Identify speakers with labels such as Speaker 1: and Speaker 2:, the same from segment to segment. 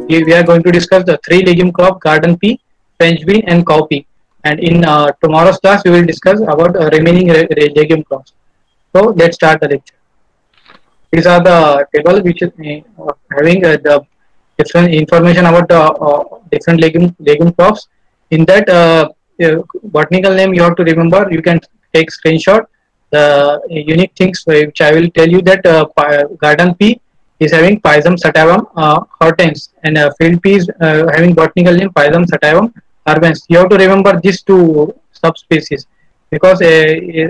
Speaker 1: we are going to discuss the three legume crop: garden pea, French bean, and cowpea. And in tomorrow's class, we will discuss about remaining legume crops. So let's start the lecture. These are the table which is having the different information about the different legume crops. In that botanical name, you have to remember. You can take screenshot. The unique things which I will tell you that garden pea is having Pisum sativum hortens, and field pea is having botanical name Pisum sativum urbans. You have to remember these two subspecies because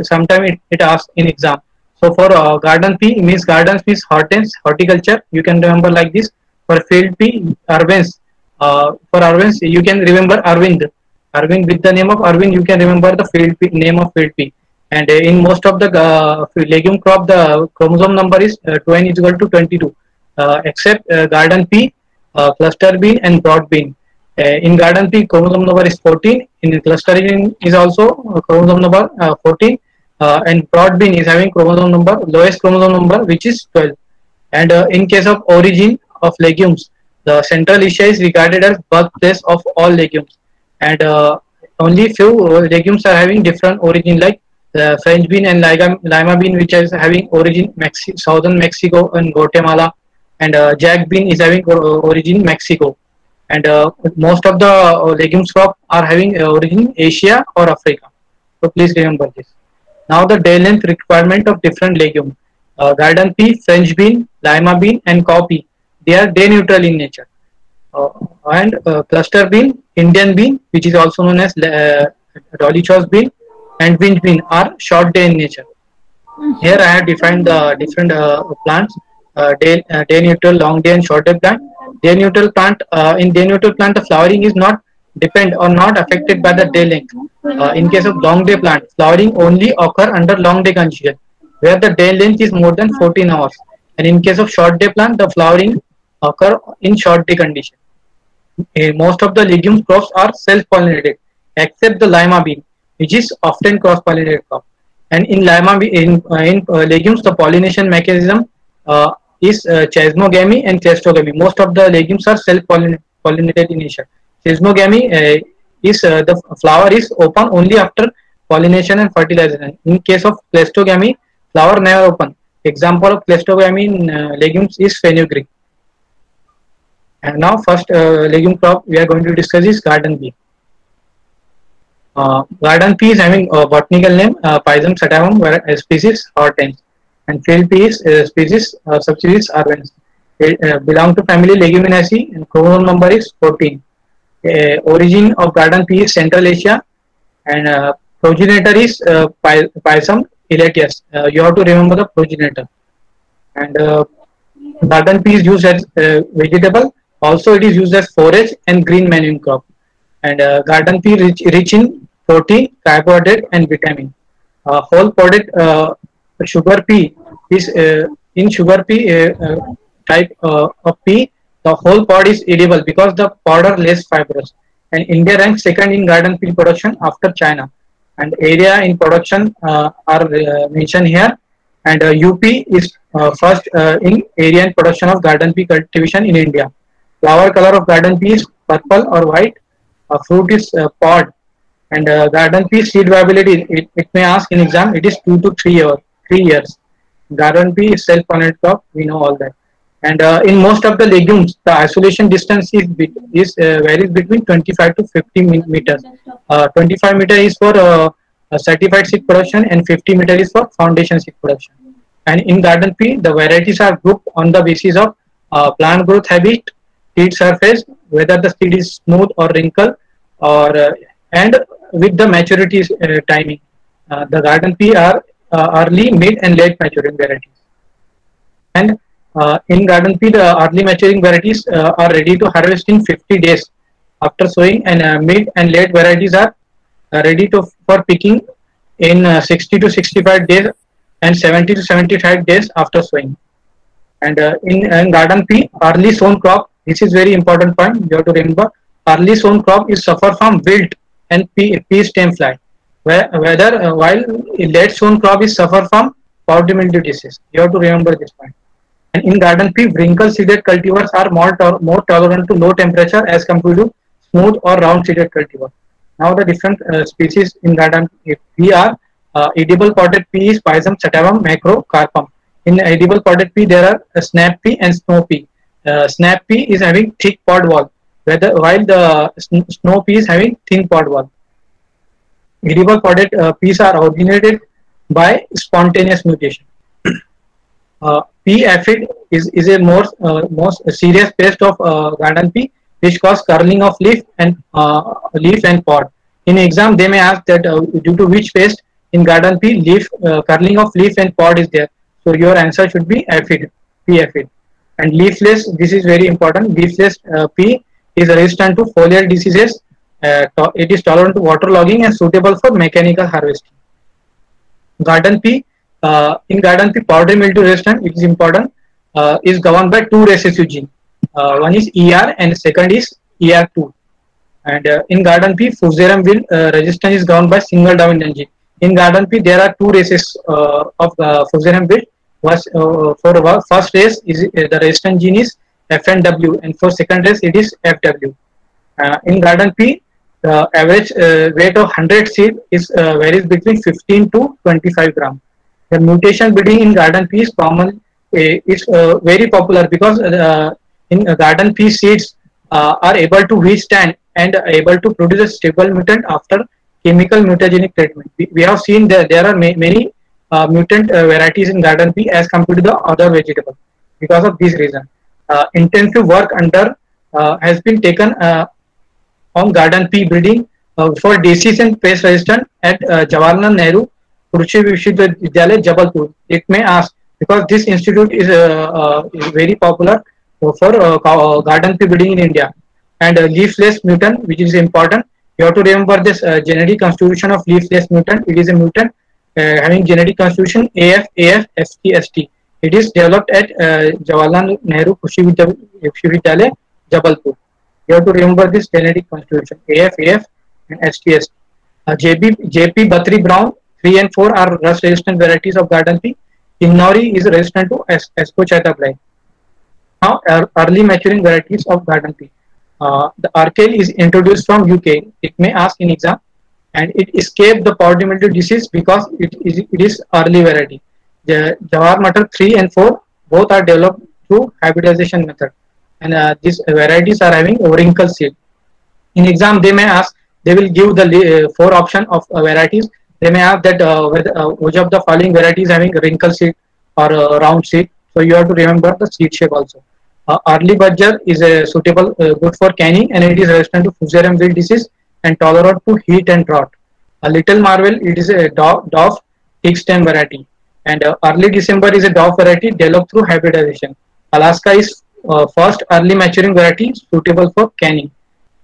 Speaker 1: sometimes it asks in exam. So for garden pea means gardens means hortens, horticulture. You can remember like this. For field pea, urbans. For urbans, you can remember Arvind. Arvind, with the name of Arvind, you can remember the field pea, name of field pea. And in most of the legume crop, the chromosome number is 2n is equal to 22, except garden pea, cluster bean, and broad bean. In garden pea, chromosome number is 14. In cluster bean is also chromosome number 14. And broad bean is having chromosome number, lowest chromosome number, which is 12. And in case of origin of legumes, the Central Asia is regarded as birthplace of all legumes. And only few legumes are having different origin, like the French bean and lima bean, which is having origin southern Mexico and Guatemala, and jack bean is having origin Mexico. And most of the legumes crop are having origin Asia or Africa. So please remember this. Now the day length requirement of different legume: garden pea, French bean, lima bean, and cowpea. They are day neutral in nature. And cluster bean, Indian bean, which is also known as dolichos bean, and winch bean are short day in nature. Here I have defined the different plants: day neutral, long day, and short day plant. Day neutral plant, in day neutral plant, the flowering is not depend or not affected by the day length. In case of long day plant, flowering only occur under long day condition, where the day length is more than 14 hours. And in case of short day plant, the flowering occur in short day condition. Most of the legume crops are self-pollinated, except the lima bean, which is often cross-pollinated crop. And in lima bean, in legumes, the pollination mechanism is chasmogamy and cleistogamy. Most of the legumes are self-pollinated in nature. Chasmogamy is the flower is open only after pollination and fertilization. In case of cleistogamy, flower never open. Example of cleistogamy in legumes is fenugreek. And now first legume crop we are going to discuss is garden pea. Garden pea is having a botanical name Pisum sativum species hortens, and field pea is species subspecies urbans. It belong to family Leguminaceae, and chromosome number is 14. Origin of garden pea is Central Asia, and progenitor is Pisum elateus. You have to remember the progenitor. And garden pea is used as vegetable. Also, it is used as forage and green manure crop. And garden pea rich in protein, carbohydrate, and vitamin. Whole podded sugar pea is in sugar pea type of pea. The whole pod is edible because the pod are less fibrous. And India ranks second in garden pea production after China. And area in production are mentioned here. And UP is first in area and production of garden pea cultivation in India. Flower color of garden pea is purple or white. Fruit is pod. And garden pea seed viability, it may ask in exam, it is 2 to 3 years. Garden pea is self-pollinated crop, we know all that. And in most of the legumes, the isolation distance is varies between 25 to 50 meters. 25 meter is for certified seed production, and 50 meter is for foundation seed production. And in garden pea, the varieties are grouped on the basis of plant growth habit, seed surface, whether the seed is smooth or wrinkled, or and with the maturity timing. The garden pea are early, mid, and late maturing varieties. And in garden pea, the early maturing varieties are ready to harvest in 50 days after sowing, and mid and late varieties are ready for picking in 60 to 65 days and 70 to 75 days after sowing. And in garden pea, early sown crop, this is very important point you have to remember. Early sown crop is suffer from wilt and pea stem fly, while late sown crop is suffer from powdery mildew disease. You have to remember this point. And in garden pea, wrinkle-seeded cultivars are more tolerant to low temperature as compared to smooth or round-seeded cultivars. Now the different species in garden pea are edible potted pea is Pisum sativum macrocarpum. In edible potted pea, there are snap pea and snow pea. Snap pea is having thick pod wall, while the snow pea is having thin pod wall. Edible potted peas are originated by spontaneous mutation. Pea aphid is a most serious pest of garden pea, which cause curling of leaf and pod. In exam, they may ask that due to which pest in garden pea curling of leaf and pod is there. So your answer should be aphid, pea aphid. And leafless, this is very important. Leafless pea is resistant to foliar diseases. It is tolerant to water logging and suitable for mechanical harvesting. Garden pea, in garden pea, powdery mildew resistance, it is important, is governed by two recessive genes. One is ER and second is ER2. And in garden pea, fusarium wilt resistance is governed by single dominant gene. In garden pea, there are two races of fusarium wilt. For first race, the resistant gene is FNW, and for second race, it is FW. In garden pea, the average weight of 100 seed is varies between 15 to 25 gram. The mutation breeding in garden pea is common, is very popular because in garden pea seeds are able to withstand and able to produce a stable mutant after chemical mutagenic treatment. We have seen that there are many mutant varieties in garden pea as compared to the other vegetable. Because of this reason, intensive work has been taken on garden pea breeding for disease and pest resistance at Jawaharlal Nehru Krishi Vishwavidyalaya, Jabalpur. It may ask because this institute is very popular for garden pea breeding in India. And leafless mutant, which is important, you have to remember this genetic constitution of leafless mutant. It is a mutant having genetic constitution AF ST ST. It is developed at Jawaharlal Nehru Krishi Vishwavidyalaya, Jabalpur. You have to remember this genetic constitution AF and STS. JP Batri Brown 3 and 4 are rust resistant varieties of garden pea. Kinnori is resistant to Ascochata blight. Now early maturing varieties of garden pea. The Arkale is introduced from UK. It may ask in exam, and it escaped the powdery mildew disease because it is early variety. The Jawar Matar 3 and 4 both are developed through hybridization method. And these varieties are having wrinkle seed. In exam, they may ask, they will give the 4 option of varieties. They may ask that which of the following varieties having wrinkle seed or round seed. So you have to remember the seed shape also. Early Badger is suitable, good for canning, and it is resistant to fusarium wilt disease and tolerant to heat and drought. A Little Marvel, it is a dwarf thick stem variety. And Early December is a dwarf variety developed through hybridization. Alaska is first early maturing variety suitable for canning.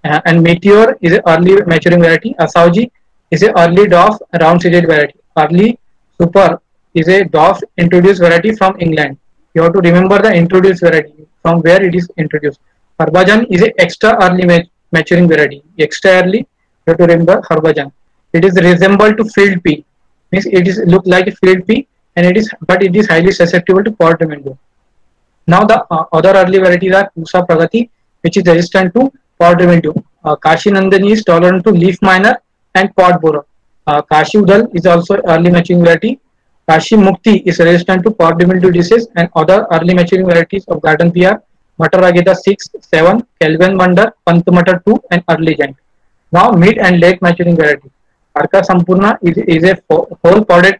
Speaker 1: And Meteor is an early maturing variety. Asauji is an early dwarf round seeded variety. Early Super is a dwarf introduced variety from England. You have to remember the introduced variety from where it is introduced. Harbhajan is an extra early maturing variety. Extra early, you have to remember Harbhajan. It is resembled to field pea. Means it is look like a field pea, and it is highly susceptible to powdery mildew. Now the other early varieties are Pusa Pragati, which is resistant to powdery mildew. Kashi Nandani is tolerant to leaf miner and pod borer. Kashi Udal is also early maturing variety. Kashi Mukti is resistant to powdery mildew disease, and other early maturing varieties of garden pea are Matar Agita 6, 7, Kelvin Mandar, Pant Matar 2, and early giant. Now mid and late maturing variety. Arka Sampurna is a whole pod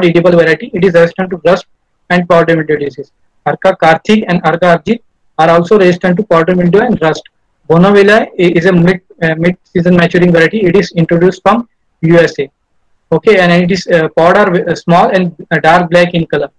Speaker 1: edible variety. It is resistant to rust and powdery mildew disease. Arka Karthik and Arka Arjit are also resistant to powdery mildew and rust. Bonavilla is a mid-season maturing variety. It is introduced from USA. Okay, and it is pod are small and dark black in color.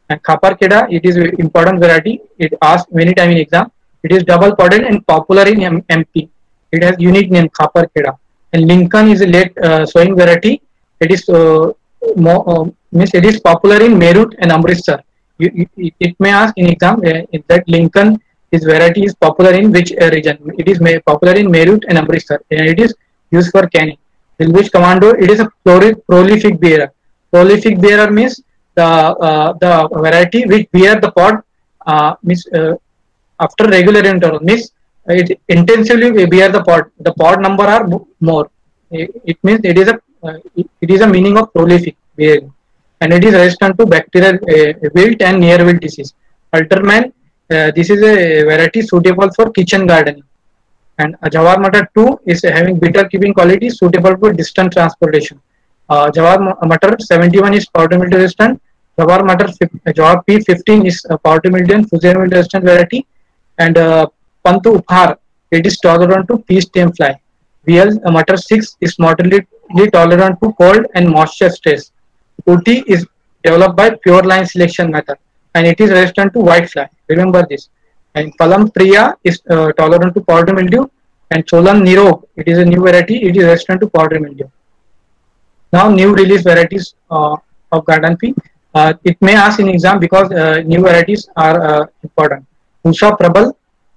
Speaker 1: And Khapar Keda, it is important variety. It asked many times in exam. It is double podded and popular in MP. It has unique name Khapar Keda. And Lincoln is a late sowing variety. It is it is popular in Meerut and Amritsar. It may ask in exam that Lincoln is variety is popular in which region. It is popular in Meerut and Amritsar, and it is used for canning. Dilwish Commando, it is a prolific bearer. Prolific bearer means the variety which bear the pod means after regular interval means it intensively bear the pod. The pod number are more. It means it is a it is a meaning of prolific bearing, and it is resistant to bacterial wilt and near wilt disease. Alterman, this is a variety suitable for kitchen gardening, and Jawar Matar 2 is having bitter keeping quality suitable for distant transportation. Jawar Matar 71 is powder mildew resistant. Jawar Matar Jawar P15 is powder mildew and fusarium mildew resistant variety, and Pantu Upar, it is tolerant to pea stem fly. VL Matar 6 is moderately tolerant to cold and moisture stress. Uti is developed by pure line selection method, and it is resistant to white fly. Remember this. And Palam Priya is tolerant to powder mildew, and Cholan Nirog, it is a new variety, it is resistant to powder mildew. Now new release varieties of Garden Pea. It may ask in exam because new varieties are important. Usha Prabal,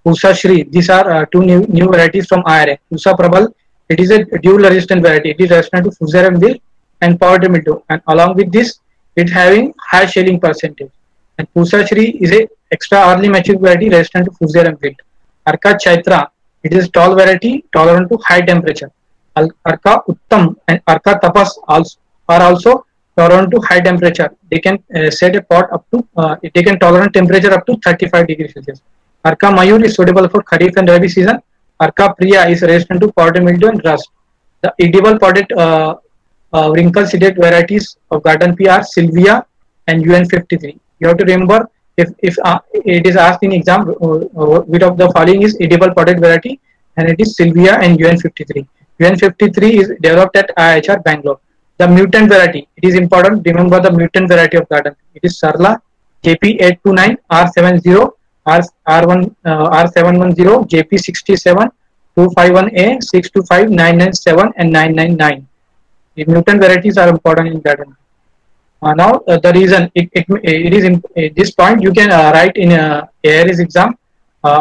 Speaker 1: Usha Shri, these are two new varieties from IRA. Usha Prabal, it is a dual resistant variety. It is resistant to fusarium wilt and powder mildew, and along with this, it having high shelling percentage. And Usha Shri is a extra early mature variety resistant to fusarium wilt. Arka Chaitra, it is a tall variety tolerant to high temperature. Arka Uttam and Arka Tapas are also tolerant to high temperature. They can set a pot up to, they can tolerate temperature up to 35 degrees Celsius. Arka Mayur is suitable for Kharif and Rabi season. Arka Priya is resistant to powder mildew and rust. The edible potted wrinkle seeded varieties of Garden Pea are Sylvia and UN53. You have to remember, if it is asked in exam, which of the following is edible potted variety, and it is Sylvia and UN53. UN53 is developed at IIHR Bangalore. The mutant variety, it is important, remember the mutant variety of Garden. It is Sarla, JP829, R70, R1, R710, JP67, 251A, 625, 997 and 999. The mutant varieties are important in Garden. Now the reason it is in this point you can write in ARS exam,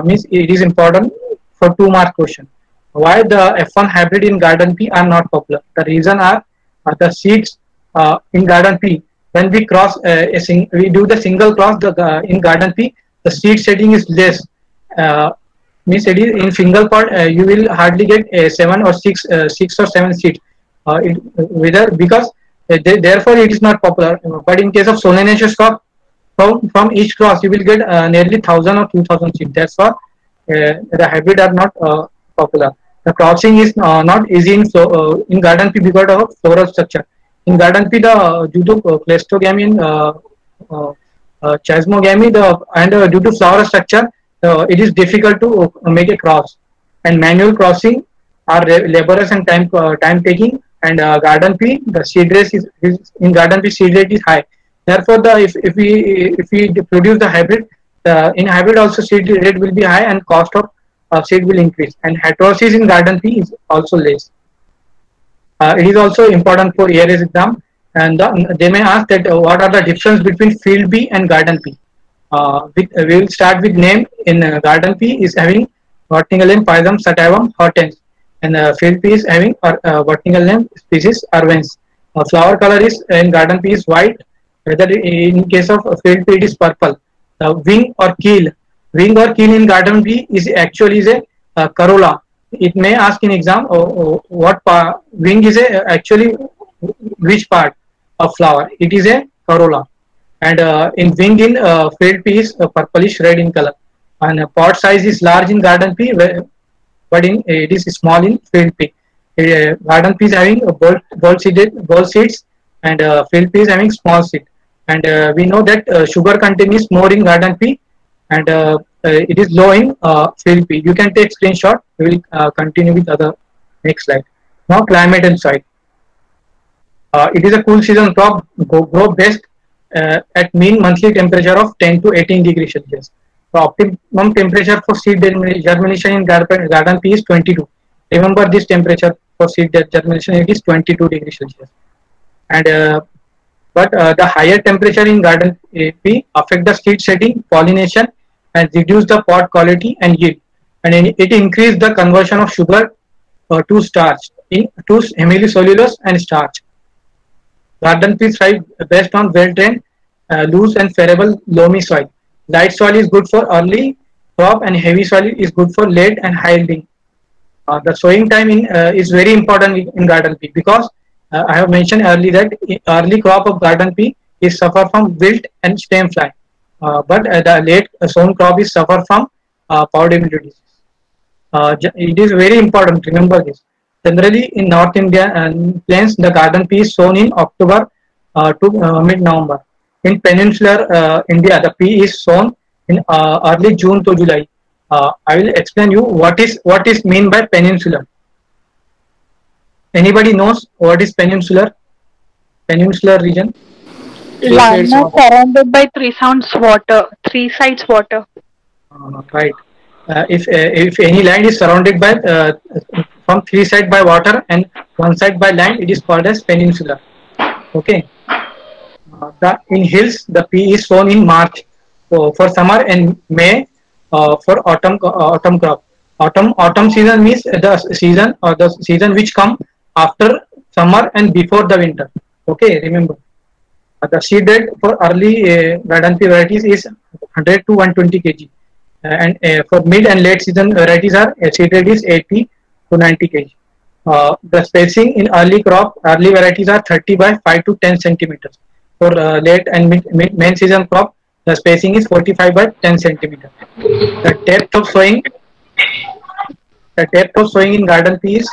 Speaker 1: means it is important for 2 mark question. Why the F1 hybrid in Garden Pea are not popular? The reason are the seeds in Garden Pea. When we cross we do the single cross in Garden Pea, the seed setting is less. Means it is in single part you will hardly get 7 or 6 or 7 seeds. Whether because therefore it is not popular. But in case of solanaceous crop, from each cross you will get nearly 1000 or 2000 seeds. That's why the hybrid are not popular. The crossing is not easy in Garden Pea because of floral structure. In Garden Pea, due to cleistogamy and chasmogamy, and due to flower structure, it is difficult to make a cross. And manual crossing are laborious and time taking. And Garden Pea, the seed rate is in Garden Pea seed rate is high. Therefore, if we produce the hybrid, in hybrid also seed rate will be high and cost of seed will increase, and heterosis in Garden Pea is also less. It is also important for ARS exam, and they may ask that what are the difference between field pea and Garden Pea. We will start with name. In Garden Pea is having botanical name Pythum sativum hortens, and field pea is having botanical name species Arvens. Flower color is in Garden Pea is white, whether in case of field pea it is purple. Wing or keel in Garden Pea is actually is a corolla. It may ask in exam what part wing is actually which part of flower. It is a corolla, and in wing in field pea is purplish red in color, and pot size is large in Garden Pea, but it is small in field pea. Garden Pea is having bold seeds, and field pea is having small seed. And we know that sugar content is more in Garden Pea, and it is low in field pea. You can take screenshot. We will continue with other next slide. Now climate and soil. It is a cool season crop, grow best at mean monthly temperature of 10 to 18 degrees Celsius. The optimum temperature for seed germination in Garden Pea is 22. Remember this temperature for seed germination, it is 22 degrees Celsius. And but the higher temperature in Garden Pea affect the seed setting, pollination, and reduce the pod quality and yield. And it increase the conversion of sugar to starch to hemicellulose and starch. Garden Pea thrive best on well-drained, loose and favorable loamy soil. Light soil is good for early crop and heavy soil is good for late and high yielding. The sowing time is very important in garden pea because I have mentioned earlier that early crop of garden pea is suffer from wilt and stem fly, but the late sown crop is suffer from powdery mildew disease. It is very important. Remember this. Generally, in North India and plains, the garden pea is sown in October to mid-November. In peninsular India, the pea is sown in early June to July. I will explain you what is mean by peninsular. Anybody knows what is peninsular region?
Speaker 2: Land surrounded by three sides water.
Speaker 1: Right. If any land is surrounded by from three side by water and one side by land, it is called as peninsula. Okay. In hills, the pea is sown in March for summer and May for autumn crop. Autumn season means the season which come after summer and before the winter. Okay, remember. The seed rate for early garden pea varieties is 100 to 120 kg, and for mid and late season varieties are seed rate is 80 to 90 kg. The spacing in early varieties are 30 by 5 to 10 centimeters. For late and main season crop, the spacing is 45 by 10 centimeters. The depth of sowing in garden pea is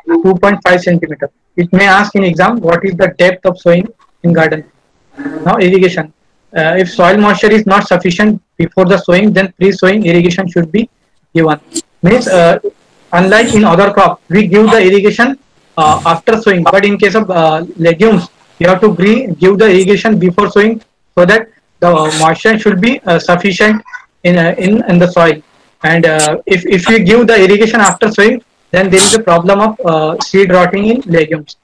Speaker 1: 2.5 centimeter. It may ask in exam what is the depth of sowing in garden pea. Now irrigation. If soil moisture is not sufficient before the sowing, then pre-sowing irrigation should be given. Means unlike in other crop, we give the irrigation after sowing, but in case of legumes, you have to give the irrigation before sowing so that the moisture should be sufficient in the soil. And if you give the irrigation after sowing, then there is a problem of seed rotting in legumes.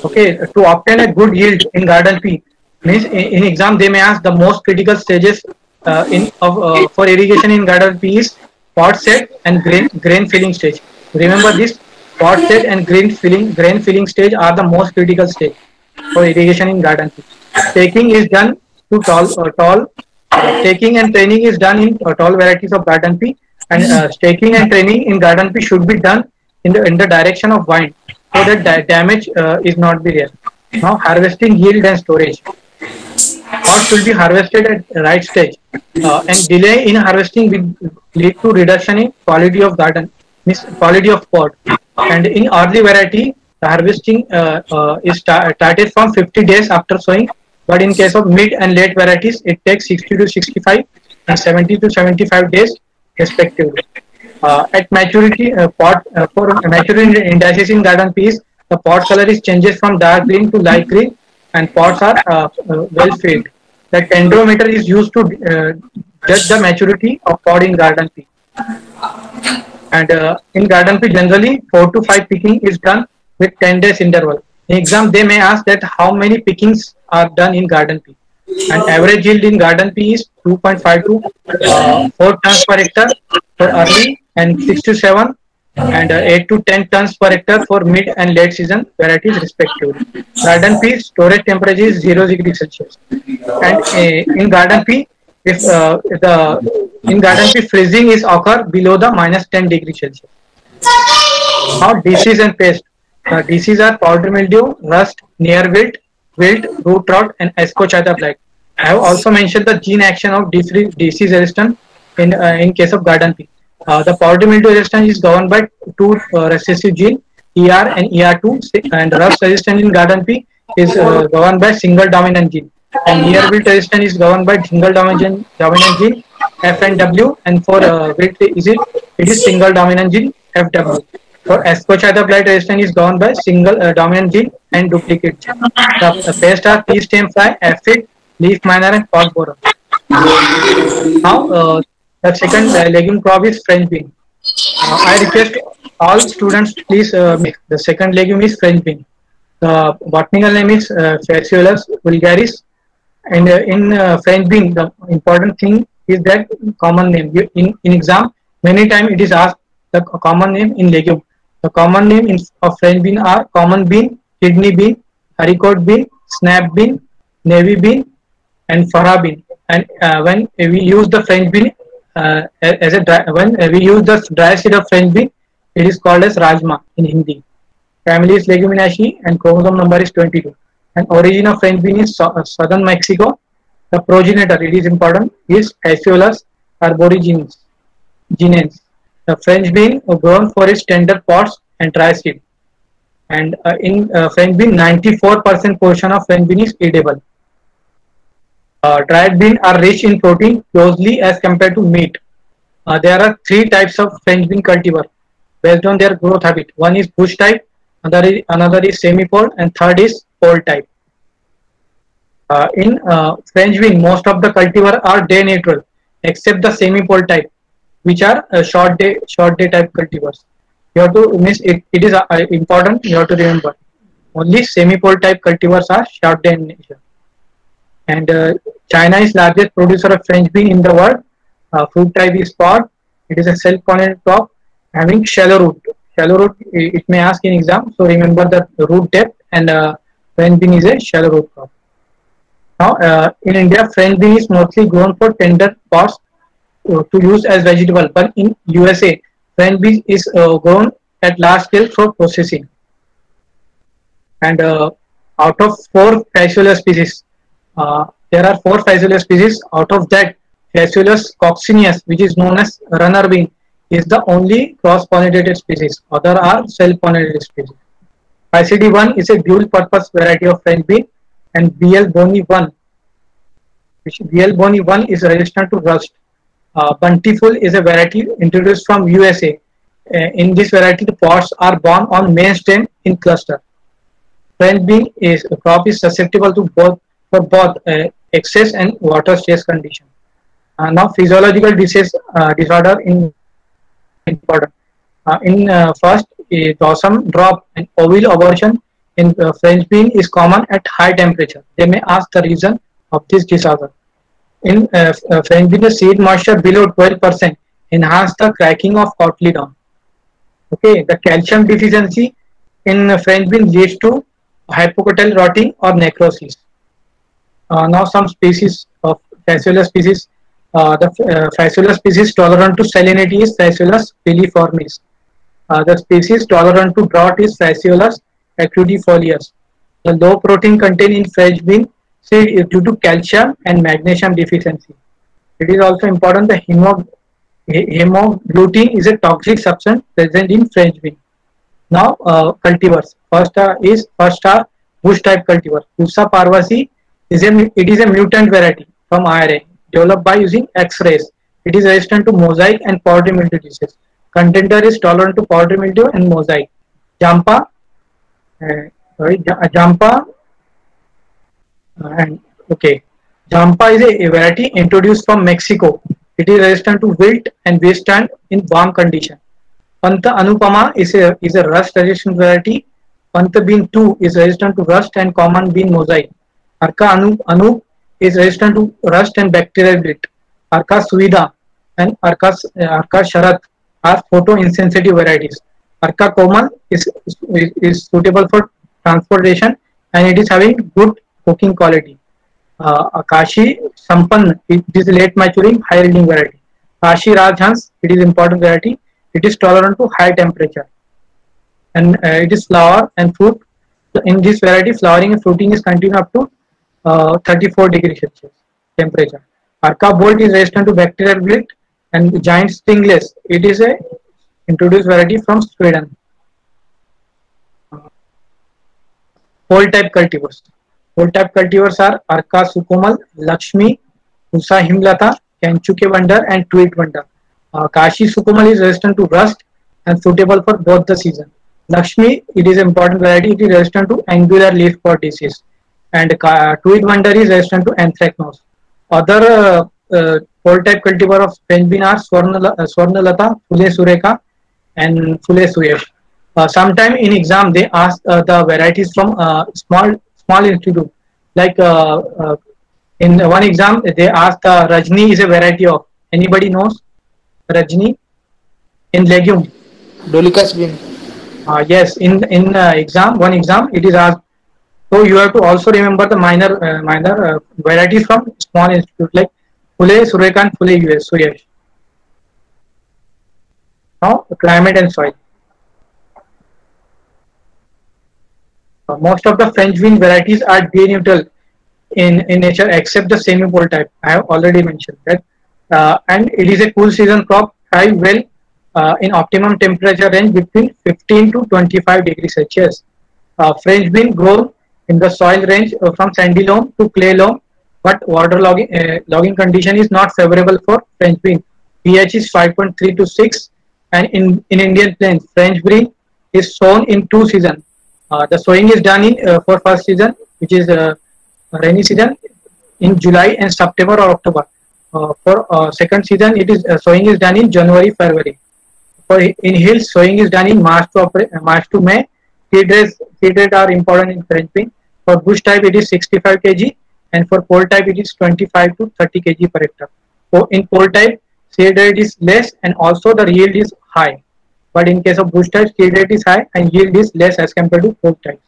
Speaker 1: Okay, to obtain a good yield in garden pea, means in exam they may ask the most critical stages for irrigation in garden pea is pod set and grain filling stage. Remember this: pod set and grain filling stage are the most critical stage for irrigation in garden pea. Staking is done to tall. Staking and training is done in tall varieties of garden pea, and staking and training in garden pea should be done in the direction of wind, so that damage is not be there. Now harvesting, yield and storage. Pods should be harvested at right stage, and delay in harvesting will lead to reduction in quality of garden, means quality of pod. And in early variety, the harvesting is started from 50 days after sowing, but in case of mid and late varieties, it takes 60 to 65 and 70 to 75 days respectively. At maturity, for maturity indices in garden peas, the pod color is changes from dark green to light green, and pods are well filled. The dendrometer is used to judge the maturity of pod in garden pea. And in garden pea, generally 4 to 5 picking is done with 10 days interval. In exam, they may ask that how many pickings are done in garden pea. And average yield in garden pea is 2.5 to 4 tons per hectare for early, and 6 to 7 and 8 to 10 tons per hectare for mid and late season varieties respectively. Garden pea storage temperature is 0 degrees Celsius. And in garden pea, if in garden pea freezing is occur below the minus 10 degrees Celsius. Now disease and pest. Disease are powdery mildew, rust, near wilt, root rot, and ascochyta blight. I have also mentioned the gene action of disease resistance in case of garden pea. The powdery mildew resistance is governed by two recessive genes, ER and ER2, and rust resistance in garden pea is governed by single dominant gene. And near wilt resistance is governed by single dominant gene F and W, and for wilt it is single dominant gene FW. For ascochyta blight resistance is governed by single dominant gene and duplicate gene. The pests are pea stem fly, aphid, leaf miner, and pod borer. Now the second legume crop is French bean. I request all students please make the second legume is French bean. The botanical name is Phaseolus vulgaris, and in French bean the important thing is that common name. In exam many times it is asked the common name in legume. The common name of French bean are common bean, kidney bean, haricot bean, snap bean, navy bean, and farah bean. And when we use the French bean as a dry, when we use the dry seed of French bean, it is called as rajma in Hindi. Family is Leguminosae and chromosome number is 22. And origin of French bean is southern Mexico. The progenitor, it is important, is Phaseolus arborescens. The French bean grown for its tender pods and dry seed. And in French bean, 94% portion of French bean is edible. Dried beans are rich in protein closely as compared to meat. There are three types of French bean cultivar based on their growth habit. One is bush type, another is semi-pole, and third is pole type. In French bean, most of the cultivar are day neutral, except the semi-pole type, which are short day type cultivars. You have to miss it. It is important. You have to remember. Only semi-pole type cultivars are short day in nature. And China is largest producer of French bean in the world. Fruit type is pod. It is a self-pollinated crop having shallow root. Shallow root, it may ask in exam. So remember the root depth, and French bean is a shallow root crop. Now in India, French bean is mostly grown for tender pods to use as vegetable. But in USA, French bean is grown at large scale for processing. And out of 4 Phaseolus species, there are 4 Phaseolus species. Out of that, Phaseolus coccineus, which is known as runner bean, is the only cross-pollinated species. Other are self-pollinated species. Phaseolus 1 is a dual-purpose variety of French bean, and BL boni 1, which BL boni 1 is resistant to rust. Buntiful is a variety introduced from USA. In this variety, the pods are borne on main stem in cluster. French bean crop is susceptible to both excess and water stress condition. Now physiological disorder in important. First, dorsum drop and ovule abortion in French bean is common at high temperature. They may ask the reason of this disorder. In French bean, the seed moisture below 12% enhance the cracking of cotyledon. Okay, the calcium deficiency in French bean leads to hypocotyl rotting or necrosis. Now some species of Phaseolus species. The Phaseolus species tolerant to salinity is Phaseolus piliformis. The species tolerant to drought is Phaseolus acridifolius. The low protein content in French bean seed is due to calcium and magnesium deficiency. It is also important that hemagglutinin is a toxic substance present in French bean. Now cultivars. First are bush type cultivar. Pusa parvasi is a mutant variety from IRA developed by using X-rays. It is resistant to mosaic and powdery mildew disease. Contender is tolerant to powdery mildew and mosaic. Jampa Jampa is a variety introduced from Mexico. It is resistant to wilt and withstand in warm condition. Panta Anupama is a rust resistant variety. Panta bean 2 is resistant to rust and common bean mosaic. Arka Anup is resistant to rust and bacterial wilt. Arka Suida and Arka Sharat are photo-insensitive varieties. Arka Komal is suitable for transportation and it is having good cooking quality. Akashi Sampan, it is late maturing high yielding variety. Kashi Rajhans, it is important variety. It is tolerant to high temperature. And it is flower and fruit. In this variety, flowering and fruiting is continued up to 34 degrees Celsius temperature. Arka Bolt is resistant to bacterial wilt, and giant stingless, it is a introduced variety from Sweden. Pole type cultivars. Pole type cultivars are Arka Sukomal, Lakshmi, Usa Himlata, Kenchuke Wonder, and Tweet Wonder. Kashi Sukomal is resistant to rust and suitable for both the season. Lakshmi, it is an important variety. It is resistant to angular leaf spot disease. And Tweed Wonder is resistant to anthracnose. Other pole type cultivar of French bean are Swarnalata, Phule Sureka, and Phule Suyesh. Sometime in exam they ask the varieties from small institute. Like in one exam they ask Rajni is a variety of. Anybody knows Rajni in legume?
Speaker 3: Dolichos bean.
Speaker 1: Yes, in one exam it is asked. So you have to also remember the minor varieties from small institute like Phule, Suryakant, Phule US, Suyash. Now, climate and soil. Most of the French bean varieties are day-neutral in nature except the semi-pole type. I have already mentioned that. And it is a cool season crop, thrive well in optimum temperature range between 15 to 25 degrees Celsius. French bean grown in the soil range from sandy loam to clay loam, but water logging condition is not favorable for French bean. pH is 5.3 to 6, and in Indian plains, French bean is sown in two seasons. The sowing is done in for first season, which is rainy season, in July and September or October. For second season, it is sowing is done in January, February. For in hills, sowing is done in March to May. Seed rate are important in French bean. For bush type, it is 65 kg, and for pole type, it is 25 to 30 kg per hectare. So in pole type, seed rate is less and also the yield is high. But in case of bush type, seed rate is high and yield is less as compared to pole types.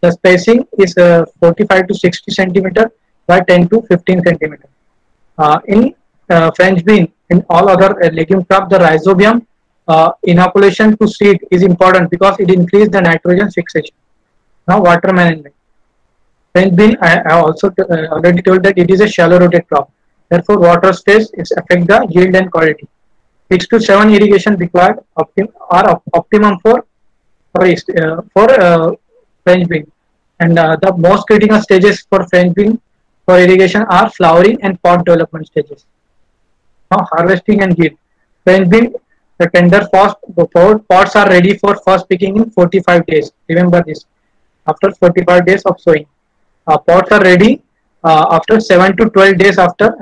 Speaker 1: The spacing is 45 to 60 centimeter by 10 to 15 centimeter. In French bean, in all other legume crops, the rhizobium inoculation to seed is important because it increases the nitrogen fixation. Now, water management. French bean, I also already told that it is a shallow rooted crop. Therefore, water stress is affect the yield and quality. 6 to 7 irrigation required optimum for French bean. And the most critical stages for French bean for irrigation are flowering and pod development stages. Now, harvesting and yield. French bean, the tender pods are ready for first picking in 45 days. Remember this. After 45 days of sowing, pods are ready after 7 to 12 days after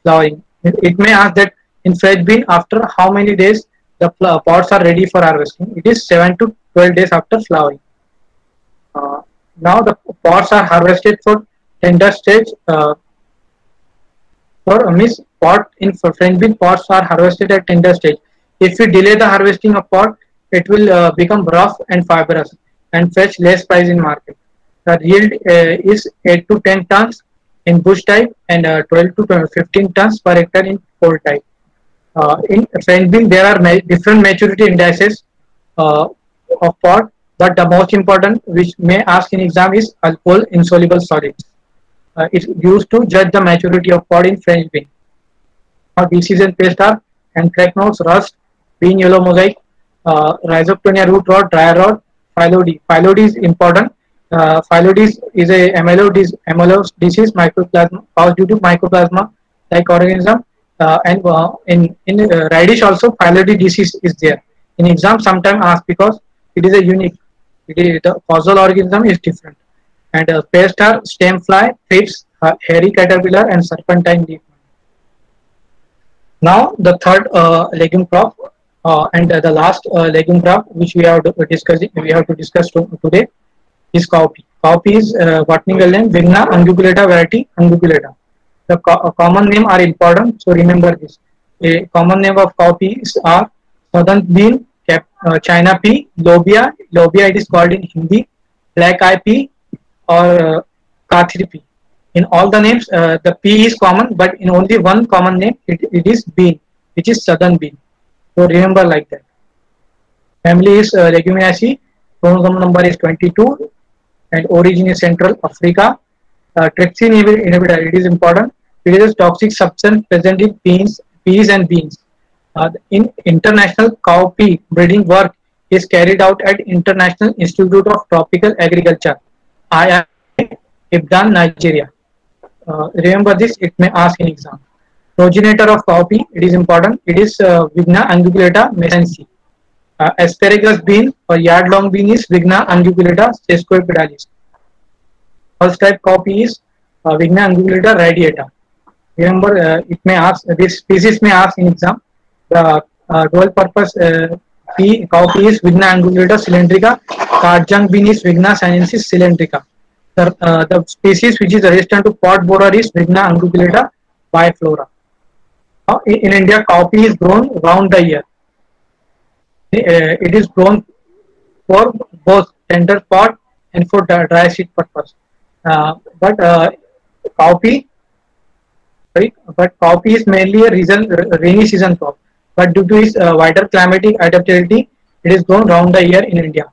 Speaker 1: flowering. It may ask that in French bean, after how many days the pods are ready for harvesting? It is 7 to 12 days after flowering. Now the pods are harvested for tender stage. For French bean, pods are harvested at tender stage. If we delay the harvesting of pod, it will become rough and fibrous and fetch less price in market. The yield is 8 to 10 tons in bush type and 12 to 15 tons per hectare in pole type. In French bean, there are different maturity indices of pod, but the most important, which may ask in exam, is alcohol insoluble solids. It's used to judge the maturity of pod in French bean. Now, disease and pest are anthracnose, rust, bean yellow mosaic, rhizoctonia root rot, dry rot, phyllodes. Phyllodes is important. Phyllodes is a amylose disease mycoplasma caused due to mycoplasma like organism. And in radish also phyllodes disease is there. In exam sometimes asked because it is a unique. The causal organism is different. And pests are stem fly, thrips, hairy caterpillar, and serpentine leaf. Now the third legume crop and the last legume crop which we have to discuss today is cowpea. Cowpea is botanical name Vigna unguiculata variety unguiculata. The common name are important, so remember this. A common name of cowpeas are southern bean, China pea, lobia. Lobia it is called in Hindi, black eye pea, or kathri pea. In all the names, the pea is common, but in only one common name, it is bean, which is southern bean. So remember like that. Family is Leguminaceae. Chromosome number is 22, and origin is Central Africa. Trypsin inhibitor, it is important. It is a toxic substance present in peas and beans. In international cowpea breeding work is carried out at International Institute of Tropical Agriculture, II, Ibadan, Nigeria. Remember this, it may ask in exam. Progenitor of cowpea, it is important. It is Vigna unguiculata mesensi. Asparagus bean or yard long bean is Vigna unguiculata sesquipedalis. First type cowpea is Vigna unguiculata radiata. Remember, it may ask, this species may ask in exam. The dual purpose cowpea is Vigna unguiculata cylindrica. Karjang bean is Vigna sinensis cylindrica. The species which is resistant to pod borer is Vigna unguiculata biflora. In India, cowpea is grown round the year. It is grown for both tender pod and for dry seed purpose. But cowpea sorry, but coffee is mainly a rainy season crop. But due to its wider climatic adaptability, it is grown round the year in India.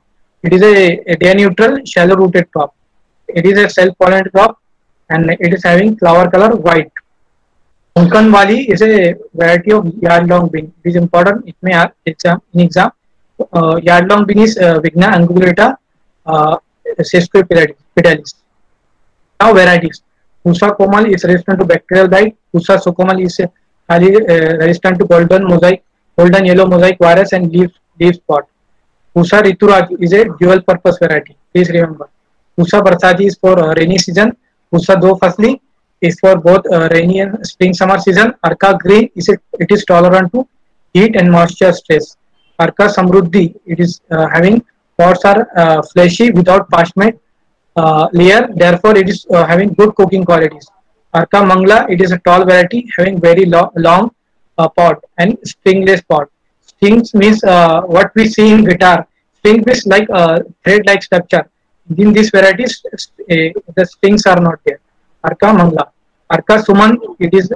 Speaker 1: It is a day neutral, shallow rooted crop. It is a self pollinated crop and it is having flower color white. Konkanwali is a variety of yard long bean. It is important. It may have in exam. Yard long bean is Vigna angulata sesquipedalis. Now varieties. Pusa komal is resistant to bacterial blight. Pusa sukomal is highly resistant to golden yellow mosaic virus and leaf spot. Pusa rituraj is a dual purpose variety. Please remember. Pusa barsati is for rainy season. Pusa do fasli is for both rainy and spring summer season. Arka green it is tolerant to heat and moisture stress. Arka samruddhi it is having pods are fleshy without parchment layer. Therefore, it is having good cooking qualities. Arka Mangla it is a tall variety having very long pod and stringless pod. Strings means what we see in guitar. String is like a thread-like structure. In these varieties, the strings are not there. Arka Mangla. Arka Suman, it is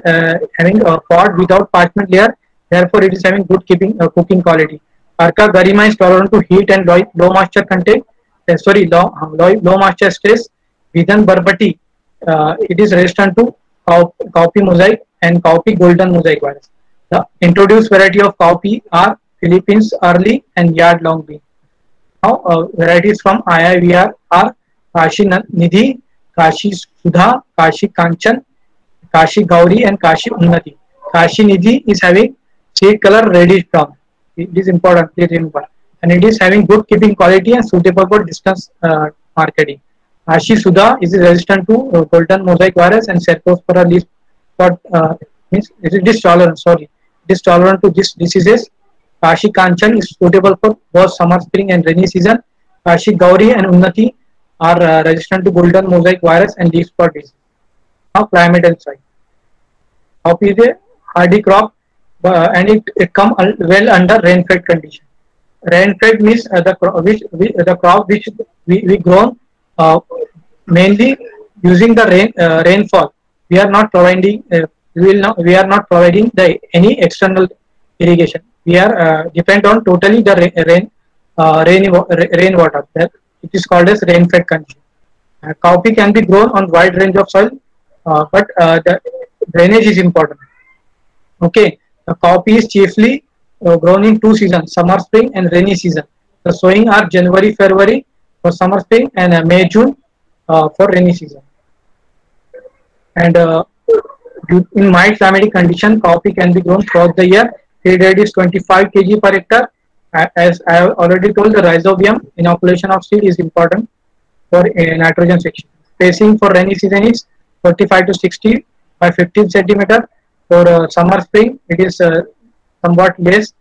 Speaker 1: having a pod without parchment layer. Therefore, it is having good cooking quality. Arka Garima is tolerant to heat and low moisture content. Low moisture stress. Vidhan Barbati, it is resistant to cowpea mosaic and cowpea golden mosaic virus. The introduced variety of cowpea are Philippines early and yard long bean. Now, varieties from IIVR are Kashi Nidhi, Kashi Sudha, Kashi Kanchan, Kashi Gauri, and Kashi Unnati. Kashi Nidhi is having seed color reddish brown. It is important, please remember. And it is having good keeping quality and suitable for distance marketing. Kashi Sudha is resistant to golden mosaic virus and Cercospora leaf spot means it is tolerant. Sorry, it is tolerant to these diseases. Kashi Kanchan is suitable for both summer, spring, and rainy season. Kashi Gauri and Unnati are resistant to golden mosaic virus and leaf spot disease. Now, climate and soil. Coffee is a hardy crop and it comes well under rain-fed condition. Rain-fed means the crop which we grown mainly using the rainfall. We are not providing we are not providing any external irrigation. We are depend on totally the rainwater. That it is called as rain-fed condition. Coffee can be grown on wide range of soil, but the drainage is important. Okay, the coffee is chiefly grown in two seasons: summer, spring, and rainy season. The sowing are January, February for summer, spring, and May, June for rainy season. And in mild climatic condition, coffee can be grown throughout the year. Seed rate is 25 kg per hectare. As I have already told, the rhizobium inoculation of seed is important for nitrogen section. Spacing for rainy season is 45 to 60 by 15 centimeter. For summer, spring, it is somewhat less.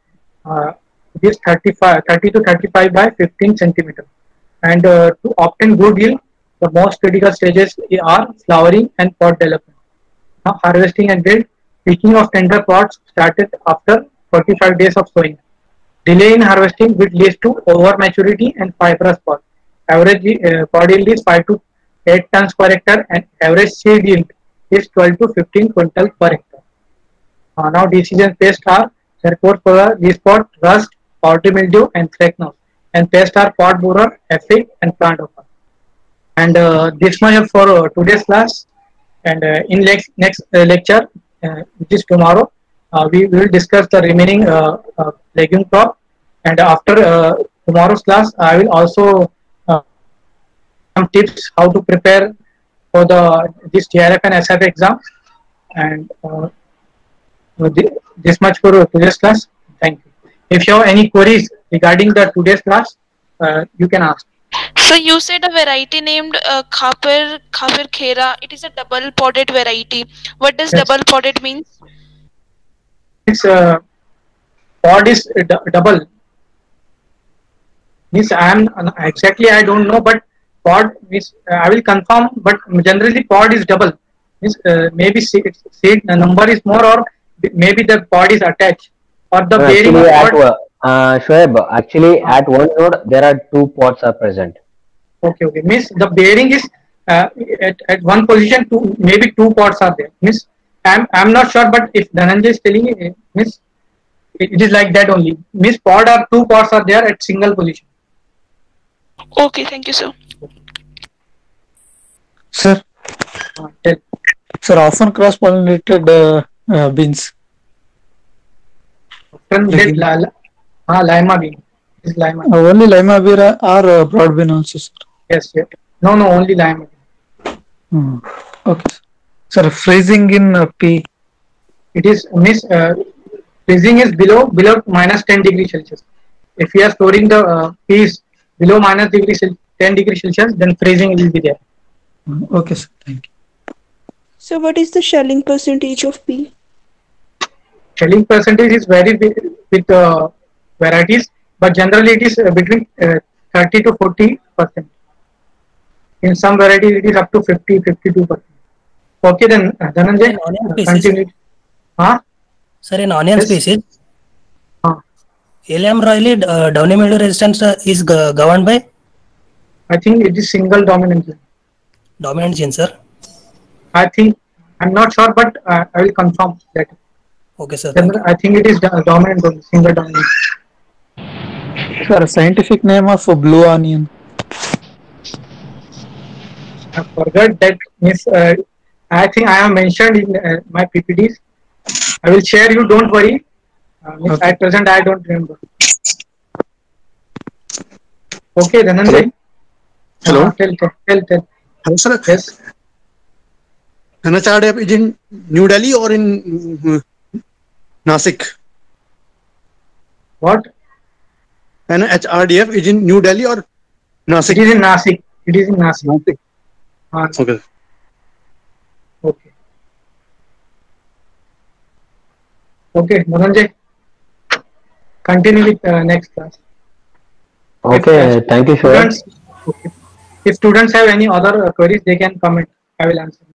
Speaker 1: It is 30 to 35 by 15 centimeter. And to obtain good yield, the most critical stages are flowering and pod development. Now, harvesting and build. Picking of tender pods started after 45 days of sowing. Delay in harvesting will lead to over maturity and fibrous pod. Average pod yield is 5 to 8 tons per hectare and average seed yield is 12 to 15 quintals per hectare. Now decision pests are Cercospora, leaf spot, rust, powdery mildew, and flake-nose. And pests are pod borer, aphid, and plant hopper. And this much for today's class. And in next lecture, which is tomorrow, we will discuss the remaining legume crop. And after tomorrow's class, I will also some tips how to prepare for this JRF and SRF exam. And this much for today's class. Thank you. If you have any queries regarding the today's class, you can ask.
Speaker 2: So you said a variety named Khapir Khera. It is a double podded variety. What does
Speaker 1: Yes.
Speaker 2: double podded means?
Speaker 1: Its pod is double. Means I am exactly I don't know, but pod means I will confirm. But generally pod is double. Means maybe seed number is more, or maybe the pod is attached, or the bearing of pod.
Speaker 3: Shoaib, actually at one node there are two pods are present.
Speaker 1: Okay. Means the bearing is at one position. Maybe two pods are there. Means I'm not sure, but if Dhananjay is telling it, Miss, it is like that only. Miss pod or two pods are there at single position.
Speaker 2: Okay, thank you, sir.
Speaker 4: Sir,
Speaker 1: Tell.
Speaker 4: sir, often cross-pollinated beans.
Speaker 1: From that lima bean. Is lima.
Speaker 4: Only lima bean or broad bean also, sir.
Speaker 1: Yes, yes. No, only lima bean.
Speaker 4: Okay. Sir, freezing in P.
Speaker 1: It is Miss. Freezing is below minus 10 degrees Celsius. If we are storing the P's below minus 10 degrees Celsius, then freezing will be there.
Speaker 4: Okay, sir. Thank you.
Speaker 5: So what is the shelling percentage of P?
Speaker 1: Shelling percentage is vary with varieties, but generally it is between 30 to 40%. In some varieties, it is up to 52%. Okay, then Dhananjay, continue. Huh?
Speaker 6: Sir, in onion
Speaker 1: Yes.
Speaker 6: species,
Speaker 1: Huh.
Speaker 6: Allium royale downy mildew resistance is governed by
Speaker 1: I think it is single dominant gene.
Speaker 6: dominant gene, sir.
Speaker 1: I think I'm not sure, but I will confirm that.
Speaker 6: Okay, sir. Thank you.
Speaker 1: I think it is dominant only, single dominant.
Speaker 4: Sir, scientific name of blue onion.
Speaker 1: I forgot that. Miss, I think I have mentioned in my PPTs. I will share you. Don't worry. Miss,
Speaker 4: Okay.
Speaker 1: at present, I don't remember. Okay, Dhananjay.
Speaker 7: Hello.
Speaker 1: Tell.
Speaker 7: Hello, sir.
Speaker 1: Yes.
Speaker 7: NHRDF is in New Delhi or in Nasik?
Speaker 1: What?
Speaker 7: NHRDF is in New Delhi or Nasik?
Speaker 1: It is in Nasik. It is in Nasik.
Speaker 7: Nasik. Okay.
Speaker 1: Okay. Okay, Dhananjay. Continue with next class.
Speaker 3: Okay, thank you, sir.
Speaker 1: Students, okay. If students have any other queries, they can comment. I will answer.